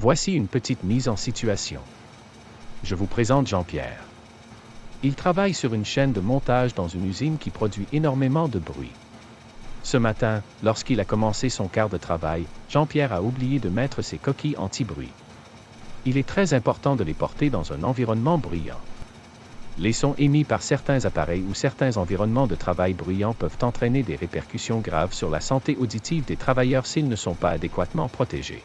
Voici une petite mise en situation. Je vous présente Jean-Pierre. Il travaille sur une chaîne de montage dans une usine qui produit énormément de bruit. Ce matin, lorsqu'il a commencé son quart de travail, Jean-Pierre a oublié de mettre ses coquilles anti-bruit. Il est très important de les porter dans un environnement bruyant. Les sons émis par certains appareils ou certains environnements de travail bruyants peuvent entraîner des répercussions graves sur la santé auditive des travailleurs s'ils ne sont pas adéquatement protégés.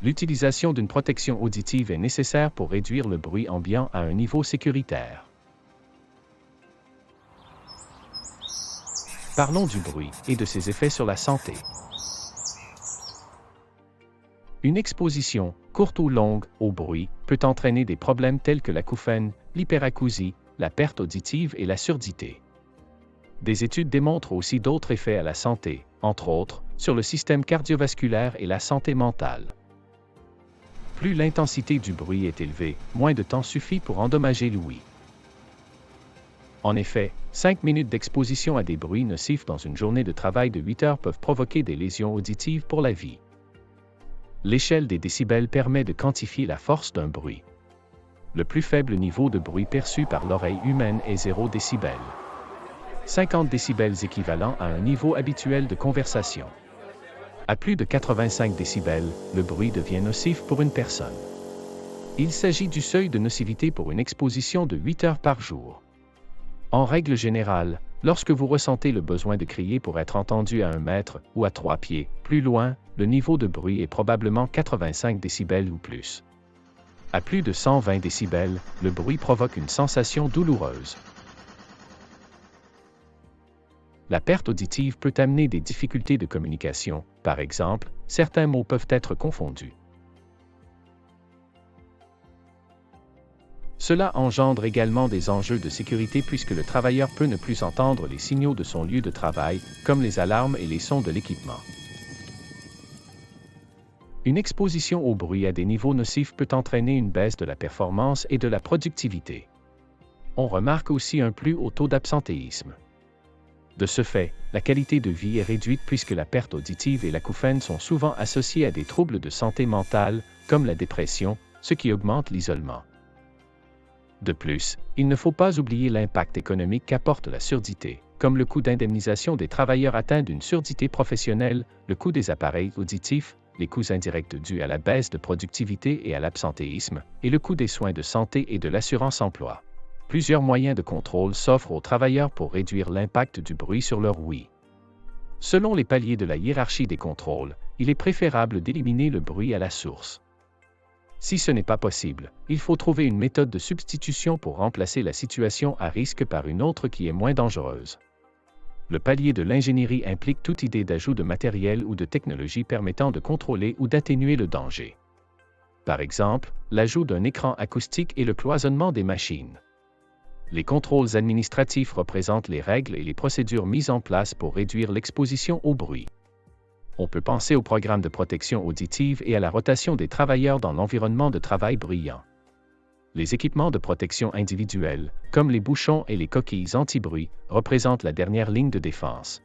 L'utilisation d'une protection auditive est nécessaire pour réduire le bruit ambiant à un niveau sécuritaire. Parlons du bruit et de ses effets sur la santé. Une exposition, courte ou longue, au bruit, peut entraîner des problèmes tels que l'acouphène, l'hyperacousie, la perte auditive et la surdité. Des études démontrent aussi d'autres effets à la santé, entre autres, sur le système cardiovasculaire et la santé mentale. Plus l'intensité du bruit est élevée, moins de temps suffit pour endommager l'ouïe. En effet, 5 minutes d'exposition à des bruits nocifs dans une journée de travail de 8 heures peuvent provoquer des lésions auditives pour la vie. L'échelle des décibels permet de quantifier la force d'un bruit. Le plus faible niveau de bruit perçu par l'oreille humaine est 0 décibel. 50 décibels équivalent à un niveau habituel de conversation. À plus de 85 décibels, le bruit devient nocif pour une personne. Il s'agit du seuil de nocivité pour une exposition de 8 heures par jour. En règle générale, lorsque vous ressentez le besoin de crier pour être entendu à 1 mètre ou à 3 pieds, plus loin, le niveau de bruit est probablement 85 décibels ou plus. À plus de 120 décibels, le bruit provoque une sensation douloureuse. La perte auditive peut amener des difficultés de communication. Par exemple, certains mots peuvent être confondus. Cela engendre également des enjeux de sécurité puisque le travailleur peut ne plus entendre les signaux de son lieu de travail, comme les alarmes et les sons de l'équipement. Une exposition au bruit à des niveaux nocifs peut entraîner une baisse de la performance et de la productivité. On remarque aussi un plus haut taux d'absentéisme. De ce fait, la qualité de vie est réduite puisque la perte auditive et l'acouphène sont souvent associés à des troubles de santé mentale, comme la dépression, ce qui augmente l'isolement. De plus, il ne faut pas oublier l'impact économique qu'apporte la surdité, comme le coût d'indemnisation des travailleurs atteints d'une surdité professionnelle, le coût des appareils auditifs, les coûts indirects dus à la baisse de productivité et à l'absentéisme, et le coût des soins de santé et de l'assurance-emploi. Plusieurs moyens de contrôle s'offrent aux travailleurs pour réduire l'impact du bruit sur leur ouïe. Selon les paliers de la hiérarchie des contrôles, il est préférable d'éliminer le bruit à la source. Si ce n'est pas possible, il faut trouver une méthode de substitution pour remplacer la situation à risque par une autre qui est moins dangereuse. Le palier de l'ingénierie implique toute idée d'ajout de matériel ou de technologie permettant de contrôler ou d'atténuer le danger. Par exemple, l'ajout d'un écran acoustique et le cloisonnement des machines. Les contrôles administratifs représentent les règles et les procédures mises en place pour réduire l'exposition au bruit. On peut penser au programme de protection auditive et à la rotation des travailleurs dans l'environnement de travail bruyant. Les équipements de protection individuelle, comme les bouchons et les coquilles anti-bruit, représentent la dernière ligne de défense.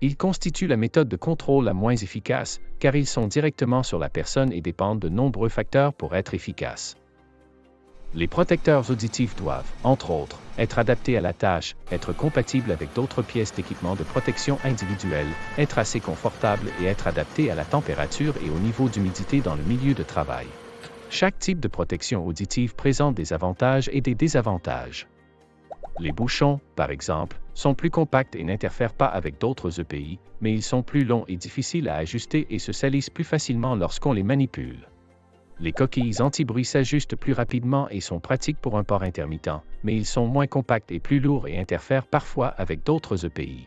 Ils constituent la méthode de contrôle la moins efficace, car ils sont directement sur la personne et dépendent de nombreux facteurs pour être efficaces. Les protecteurs auditifs doivent, entre autres, être adaptés à la tâche, être compatibles avec d'autres pièces d'équipement de protection individuelle, être assez confortables et être adaptés à la température et au niveau d'humidité dans le milieu de travail. Chaque type de protection auditive présente des avantages et des désavantages. Les bouchons, par exemple, sont plus compacts et n'interfèrent pas avec d'autres EPI, mais ils sont plus longs et difficiles à ajuster et se salissent plus facilement lorsqu'on les manipule. Les coquilles anti-bruit s'ajustent plus rapidement et sont pratiques pour un port intermittent, mais ils sont moins compacts et plus lourds et interfèrent parfois avec d'autres EPI.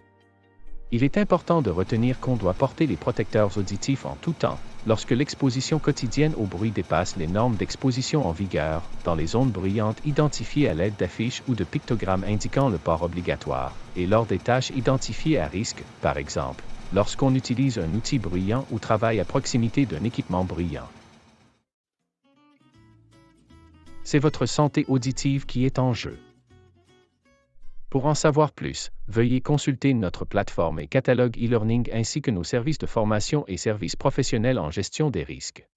Il est important de retenir qu'on doit porter les protecteurs auditifs en tout temps, lorsque l'exposition quotidienne au bruit dépasse les normes d'exposition en vigueur, dans les zones bruyantes identifiées à l'aide d'affiches ou de pictogrammes indiquant le port obligatoire, et lors des tâches identifiées à risque, par exemple, lorsqu'on utilise un outil bruyant ou travaille à proximité d'un équipement bruyant. C'est votre santé auditive qui est en jeu. Pour en savoir plus, veuillez consulter notre plateforme et catalogue e-learning ainsi que nos services de formation et services professionnels en gestion des risques.